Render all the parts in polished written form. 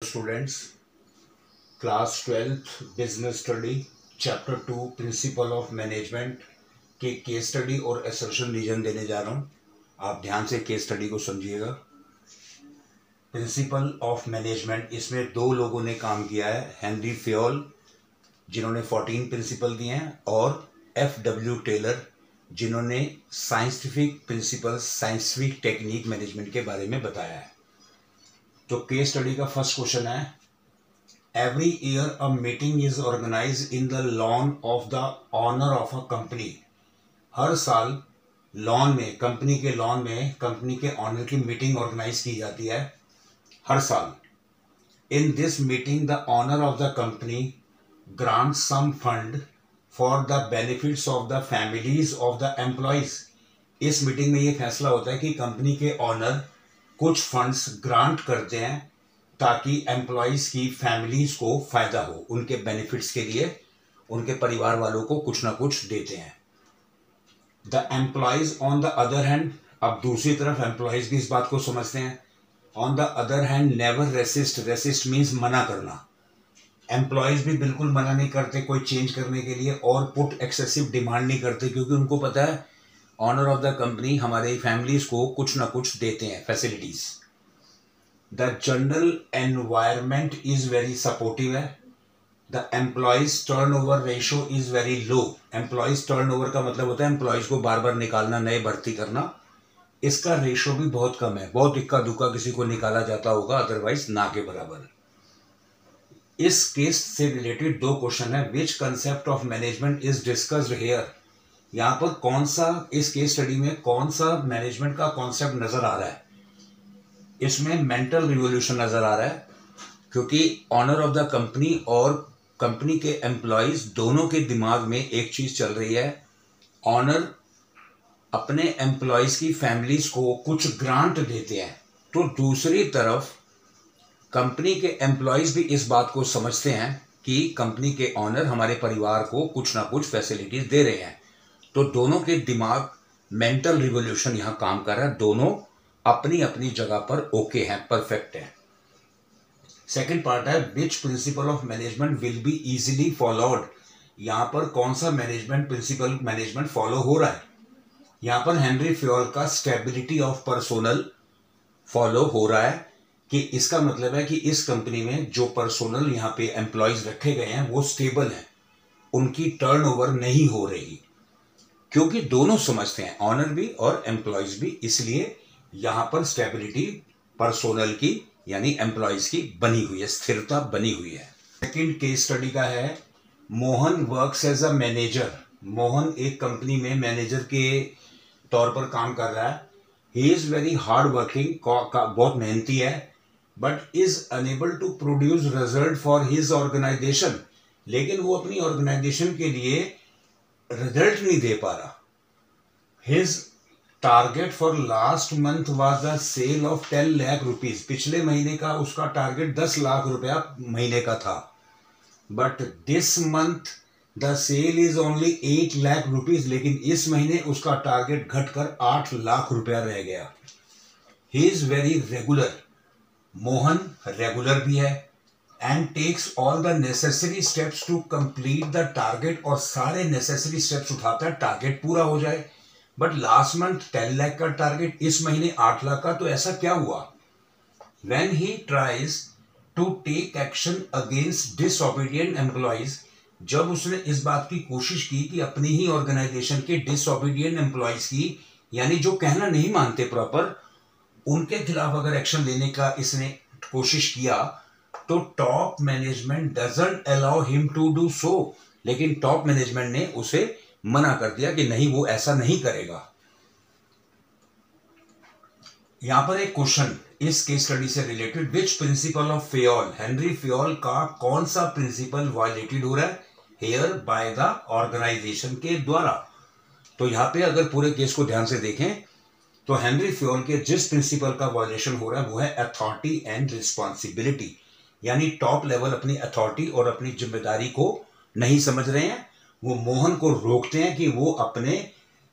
Students, class 12th business study chapter 2 principle of management के case study और assertion reason देने जा रहा हूँ। आप ध्यान से केस स्टडी को समझिएगा। प्रिंसिपल ऑफ मैनेजमेंट, इसमें दो लोगों ने काम किया है, हेनरी फ्योल जिन्होंने 14 प्रिंसिपल दिए हैं और FW टेलर जिन्होंने scientific principle, scientific technique management के बारे में बताया है। तो केस स्टडी का फर्स्ट क्वेश्चन है, every year a meeting is organise in the lawn of the owner of a company. हर साल लॉन में, कंपनी के लॉन में कंपनी के ऑनर की मीटिंग ऑर्गेनाइज की जाती है हर साल। In this meeting the owner of the company grant some fund for the benefits of the families of the employees. इस मीटिंग में यह फैसला होता है कि कंपनी के ऑनर कुछ फंड्स ग्रांट करते हैं ताकि एम्प्लॉयज की फैमिलीज को फायदा हो, उनके बेनिफिट्स के लिए उनके परिवार वालों को कुछ ना कुछ देते हैं। The employees on the other hand, अब दूसरी तरफ एम्प्लॉयज भी इस बात को समझते हैं। On the other hand never resist, resist means मना करना। एम्प्लॉयज भी बिल्कुल मना नहीं करते कोई चेंज करने के लिए और पुट एक्सेसिव डिमांड नहीं करते, क्योंकि उनको पता है ऑनर ऑफ द कंपनी हमारे फैमिलीज को कुछ ना कुछ देते हैं, facilities. The general environment is very supportive है। The employees turnover ratio is very low. Employees turnover का मतलब होता है एम्प्लॉयज को बार बार निकालना, नए भर्ती करना। इसका रेशियो भी बहुत कम है, बहुत इक्का दुक्का किसी को निकाला जाता होगा, अदरवाइज ना के बराबर। इस केस से रिलेटेड दो क्वेश्चन है। Which concept of management is discussed here. यहाँ पर कौन सा, इस केस स्टडी में कौन सा मैनेजमेंट का कॉन्सेप्ट नजर आ रहा है। इसमें मेंटल रिवोल्यूशन नजर आ रहा है, क्योंकि ऑनर ऑफ द कंपनी और कंपनी के एम्प्लॉयज दोनों के दिमाग में एक चीज चल रही है। ऑनर अपने एम्प्लॉयज की फैमिलीज को कुछ ग्रांट देते हैं, तो दूसरी तरफ कंपनी के एम्प्लॉयज भी इस बात को समझते हैं कि कंपनी के ऑनर हमारे परिवार को कुछ ना कुछ फैसिलिटीज दे रहे हैं। तो दोनों के दिमाग, मेंटल रिवोल्यूशन यहां काम कर रहा है। दोनों अपनी अपनी जगह पर ओके हैं, परफेक्ट हैं। सेकंड पार्ट है, विच principle of management will be easily followed. यहां पर कौन सा मैनेजमेंट प्रिंसिपल मैनेजमेंट फॉलो हो रहा है। यहां पर हेनरी फ्योल का स्टेबिलिटी ऑफ पर्सोनल फॉलो हो रहा है, कि इसका मतलब है कि इस कंपनी में जो पर्सोनल यहाँ पे एम्प्लॉयज रखे गए हैं वो स्टेबल हैं, उनकी टर्नओवर नहीं हो रही, क्योंकि दोनों समझते हैं, ऑनर भी और एम्प्लॉयज भी, इसलिए यहां पर स्टेबिलिटी पर्सोनल की यानी एम्प्लॉयज की बनी हुई है, स्थिरता बनी हुई है। सेकंड केस स्टडी का है, Mohan works as a manager. Mohan एक कंपनी में मैनेजर के तौर पर काम कर रहा है। He is very hard working, बहुत मेहनती है, but is unable to produce result for his organisation. लेकिन वो अपनी ऑर्गेनाइजेशन के लिए रिजल्ट नहीं दे पा रहा। His target for last month was the sale of 10 lakh rupees. पिछले महीने का उसका टारगेट 10 लाख रुपया महीने का था, but this month the sale is only 8 lakh rupees. लेकिन इस महीने उसका टारगेट घटकर 8 लाख रुपया रह गया। He is very regular. Mohan regular भी है and takes all the necessary steps to complete the target, और सारे नेसेसरी स्टेप्स उठाता है टारगेट पूरा हो जाए। बट लास्ट मंथ 10 लाख का टारगेट, इस महीने 8 लाख का, तो ऐसा क्या हुआ। When he tries to take action against disobedient employees, जब उसने इस बात की कोशिश की कि अपनी ही ऑर्गेनाइजेशन के डिसओबीडिएंट एम्प्लॉयज की, यानी जो कहना नहीं मानते प्रॉपर, उनके खिलाफ अगर एक्शन लेने का इसने कोशिश किया, तो top management doesn't allow him to do so. लेकिन टॉप मैनेजमेंट ने उसे मना कर दिया कि नहीं, वो ऐसा नहीं करेगा। यहां पर एक क्वेश्चन इस केस स्टडी से related, which principle of Fayol, Henry Fayol का कौन सा प्रिंसिपल वायलेटेड हो रहा है हियर बाय द ऑर्गेनाइजेशन के द्वारा। तो यहां पे अगर पूरे केस को ध्यान से देखें तो हेनरी फ्योल के जिस प्रिंसिपल का वायलेशन हो रहा है वो है अथॉरिटी एंड रिस्पॉन्सिबिलिटी, यानी टॉप लेवल अपनी अथॉरिटी और अपनी जिम्मेदारी को नहीं समझ रहे हैं। वो मोहन को रोकते हैं कि वो अपने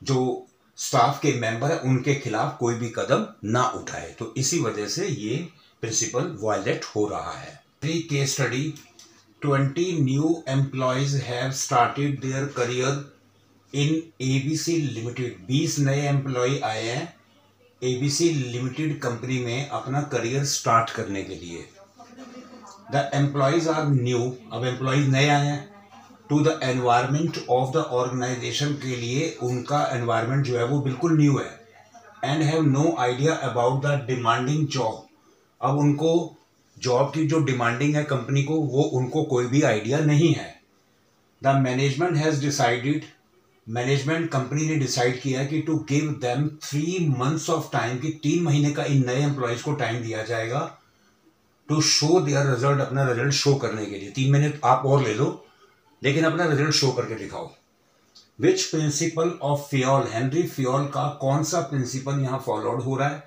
जो स्टाफ के मेंबर है उनके खिलाफ कोई भी कदम ना उठाए, तो इसी वजह से ये प्रिंसिपल वायलेट हो रहा है। case study, 20 new employees have started their career in ABC Limited. 20 नए एम्प्लॉय आए हैं ABC लिमिटेड कंपनी में अपना करियर स्टार्ट करने के लिए. The employees are new. अब एम्प्लॉयज नए आए हैं. To the environment of the organisation के लिए उनका एनवायरमेंट जो है वो बिल्कुल न्यू है. And have no idea about the demanding job. अब उनको जॉब की जो डिमांडिंग है कंपनी को, वो उनको कोई भी आइडिया नहीं है. The management has decided. Management company ने डिसाइड किया है कि to give them 3 months of time, कि 3 महीने का इन नए एम्प्लॉयज को टाइम दिया जाएगा टू शो देयर रिजल्ट. अपना रिजल्ट शो करने के लिए 3 महीने आप और ले लो, लेकिन अपना रिजल्ट शो करके दिखाओ. Which principle of Fayol. Henri Fayol का कौन सा प्रिंसिपल यहाँ फॉलोड हो रहा है.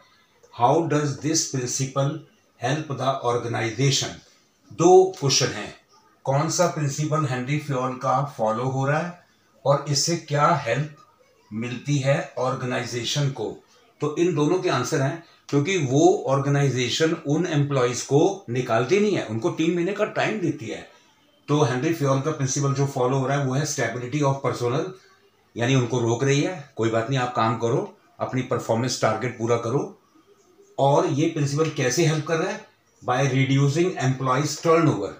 How does this principle help the organisation. 2 question हैं. कौन सा प्रिंसिपल हेनरी फियोल का फॉलो हो रहा है और इससे क्या हेल्प मिलती है ऑर्गेनाइजेशन को. तो इन दोनों के आंसर हैं, क्योंकि वो ऑर्गेनाइजेशन उन एम्प्लॉयज को निकालती नहीं है, उनको 3 महीने का टाइम देती है. तो हेनरी फियोल का प्रिंसिपल जो फॉलो हो रहा है वो है स्टेबिलिटी ऑफ पर्सोनल, यानी उनको रोक रही है, कोई बात नहीं आप काम करो, अपनी परफॉर्मेंस टारगेट पूरा करो. और ये प्रिंसिपल कैसे हेल्प कर रहा है. By reducing employees turnover.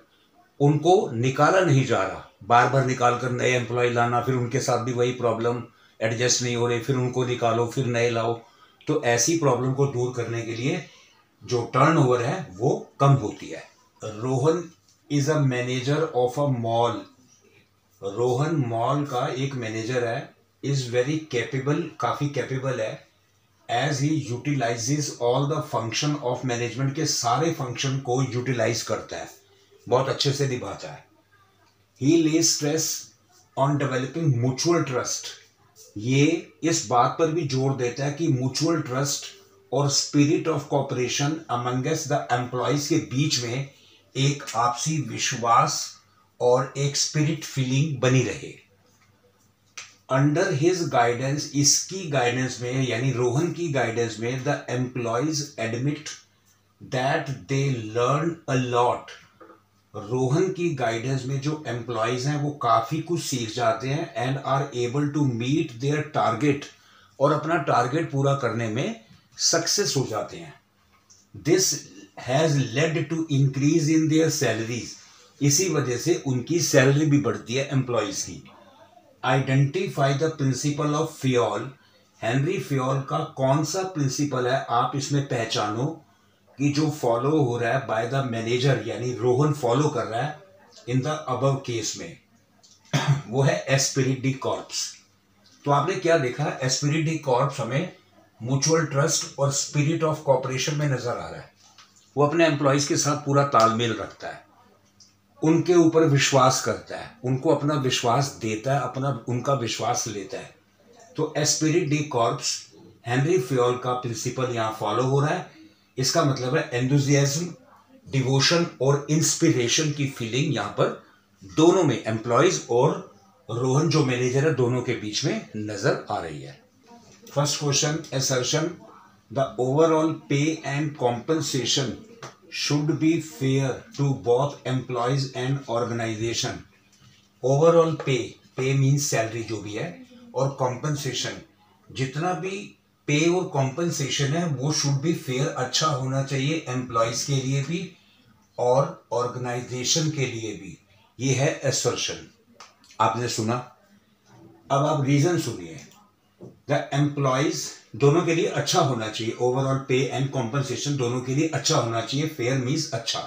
उनको निकाला नहीं जा रहा, बार बार निकाल कर नए एम्प्लॉय लाना, फिर उनके साथ भी वही प्रॉब्लम, एडजस्ट नहीं हो रहे, फिर उनको निकालो, फिर नए लाओ. तो ऐसी प्रॉब्लम को दूर करने के लिए जो टर्नओवर है वो कम होती है. Rohan is a manager of a mall. Rohan mall का एक मैनेजर है. इज वेरी कैपेबल, काफी कैपेबल है. As he utilises all the function of management, के सारे फंक्शन को यूटिलाइज करता है, बहुत अच्छे से निभाता है. ही ले stress on developing mutual trust. ये इस बात पर भी जोर देता है कि म्यूचुअल ट्रस्ट और spirit of cooperation Among Us the employees के बीच में एक आपसी विश्वास और एक स्पिरिट फीलिंग बनी रहे. अंडर हिज गाइडेंस, इसकी गाइडेंस में यानी रोहन की गाइडेंस में, the employees admit that they learn a lot. Rohan की गाइडेंस में जो एम्प्लॉयज हैं वो काफी कुछ सीख जाते हैं and are able to meet their target, और अपना टारगेट पूरा करने में सक्सेस हो जाते हैं. This has led to increase in their salaries. इसी वजह से उनकी सैलरी भी बढ़ती है एम्प्लॉयज की. Identify the principle of Fayol. Henri Fayol का कौन सा प्रिंसिपल है आप इसमें पहचानो कि जो फॉलो हो रहा है बाय द मैनेजर, यानी रोहन फॉलो कर रहा है इन द अबव केस में. वो है एस्पिरिट डी कॉर्प्स. तो आपने क्या देखा, एस्पिरिट डी कॉर्प्स हमें म्यूचुअल ट्रस्ट और स्पिरिट ऑफ कोऑपरेशन में नजर आ रहा है. वो अपने एम्प्लॉयज के साथ पूरा तालमेल रखता है, उनके ऊपर विश्वास करता है, उनको अपना विश्वास देता है, अपना उनका विश्वास लेता है. तो Spirit D corps Henry Fayol का प्रिंसिपल यहाँ फॉलो हो रहा है. इसका मतलब है एंथुसियाज्म, डिवोशन और इंस्पिरेशन की फीलिंग यहाँ पर दोनों में, एम्प्लॉयज और रोहन जो मैनेजर है दोनों के बीच में नजर आ रही है. First question, assertion. The overall pay and compensation should be fair to both employees and organisation. Overall pay means salary जो भी है, और कॉम्पनसेशन, जितना भी पे और कॉम्पनसेशन है वो शुड बी फेयर, अच्छा होना चाहिए एम्प्लॉयज के लिए भी और ऑर्गेनाइजेशन के लिए भी. ये है असर्शन. आपने सुना, अब आप रीजन सुनिए. द एम्प्लॉयज दोनों के लिए अच्छा होना चाहिए, ओवरऑल पे एंड कॉम्पनसेशन दोनों के लिए अच्छा होना चाहिए. फेयर मीन्स अच्छा.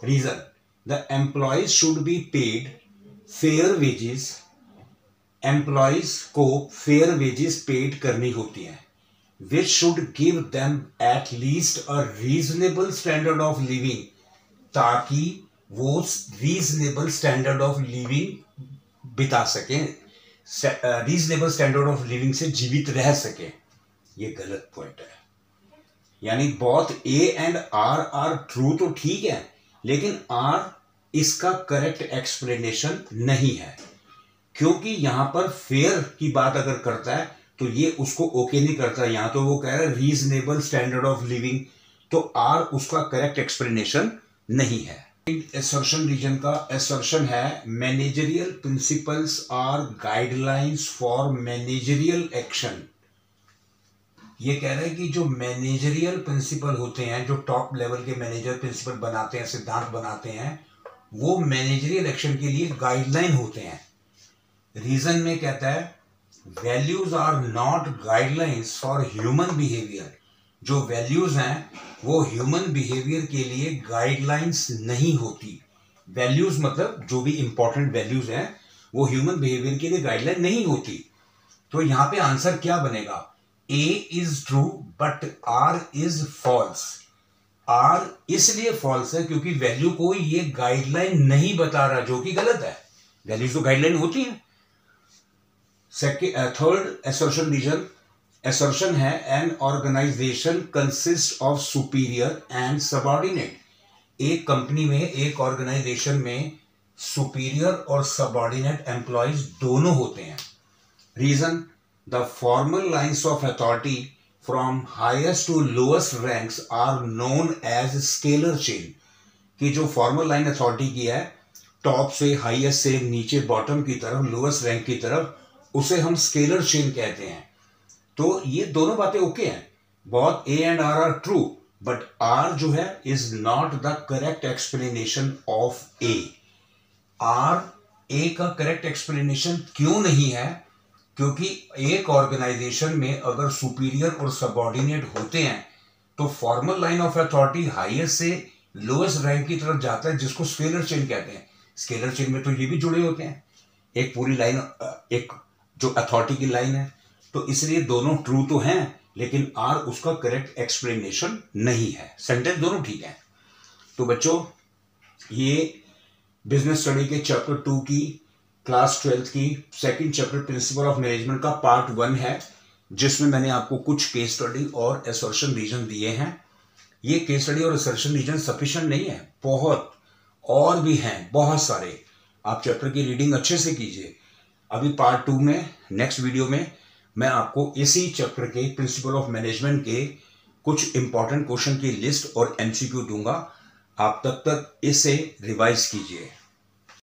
Reason, the employees should be paid fair wages. Employees को फेयर वेजेस पेड करनी होती हैं, which should give them at least a reasonable standard of living, ताकि वो रीजनेबल स्टैंडर्ड ऑफ लिविंग बिता सकें, रीजनेबल स्टैंडर्ड ऑफ लिविंग से जीवित रह सकें. ये गलत पॉइंट है. यानी both A and R are true तो ठीक है, लेकिन आर इसका करेक्ट एक्सप्लेनेशन नहीं है, क्योंकि यहां पर फेयर की बात अगर करता है तो ये उसको ओके नहीं करता. यहां तो वो कह रहा है रीजनेबल स्टैंडर्ड ऑफ लिविंग, तो आर उसका करेक्ट एक्सप्लेनेशन नहीं है। असर्शन रीजन का असर्शन है managerial principles are guidelines for managerial action. ये कह रहे हैं कि जो मैनेजरियल प्रिंसिपल होते हैं, जो टॉप लेवल के मैनेजर प्रिंसिपल बनाते हैं, सिद्धांत बनाते हैं, वो मैनेजरियल एक्शन के लिए गाइडलाइन होते हैं। रीजन में कहता है values are not guidelines for human behaviour. जो वैल्यूज हैं वो ह्यूमन बिहेवियर के लिए गाइडलाइंस नहीं होती। वैल्यूज मतलब जो भी इंपॉर्टेंट वैल्यूज हैं वो ह्यूमन बिहेवियर के लिए गाइडलाइन नहीं होती। तो यहां पे आंसर क्या बनेगा? A is true but R is false. R इसलिए फॉल्स है क्योंकि वैल्यू को ये गाइडलाइन नहीं बता रहा, जो कि गलत है। वैल्यूज तो गाइडलाइन होती है। थर्ड असर्शन रीजन, असर्शन है an organisation consist of superior and subordinate. एक कंपनी में, एक ऑर्गेनाइजेशन में सुपीरियर और सबऑर्डिनेट एम्प्लॉयज दोनों होते हैं। Reason, the formal lines of authority from highest to lowest ranks are known as scalar chain। कि जो फॉर्मल लाइन अथॉरिटी की है, टॉप से हाईएस्ट से नीचे बॉटम की तरफ, लोएस्ट रैंक की तरफ, उसे हम स्केलर चेन कहते हैं। तो ये दोनों बातें ओके हैं, बहुत A and R are true, but R जो है is not the correct explanation of A। R A का करेक्ट एक्सप्लेनेशन क्यों नहीं है? क्योंकि एक ऑर्गेनाइजेशन में अगर सुपीरियर और सबऑर्डिनेट होते हैं तो formal line of authority highest से लोएस्ट रैंक की तरफ जाता है, जिसको स्केलर चेन कहते हैं। स्केलर चेन में तो ये भी जुड़े होते हैं, एक पूरी लाइन, एक जो अथॉरिटी की लाइन है। तो इसलिए दोनों ट्रू तो हैं, लेकिन R उसका करेक्ट एक्सप्लेनेशन नहीं है। सेंटेंस दोनों ठीक है। तो बच्चों, ये बिजनेस स्टडी के चैप्टर 2 की क्लास 12th की second chapter principle of management का पार्ट 1 है, जिसमें मैंने आपको कुछ केस स्टडी और असर्शन रीजन दिए हैं। ये केस स्टडी और असर्शन रीजन सफिशिएंट नहीं है, बहुत और भी हैं, बहुत सारे। आप चैप्टर की रीडिंग अच्छे से कीजिए। अभी पार्ट 2 में, नेक्स्ट वीडियो में, मैं आपको इसी चैप्टर के प्रिंसिपल ऑफ मैनेजमेंट के कुछ इंपॉर्टेंट क्वेश्चन की लिस्ट और MCQ दूंगा। आप तब तक इसे रिवाइज कीजिए।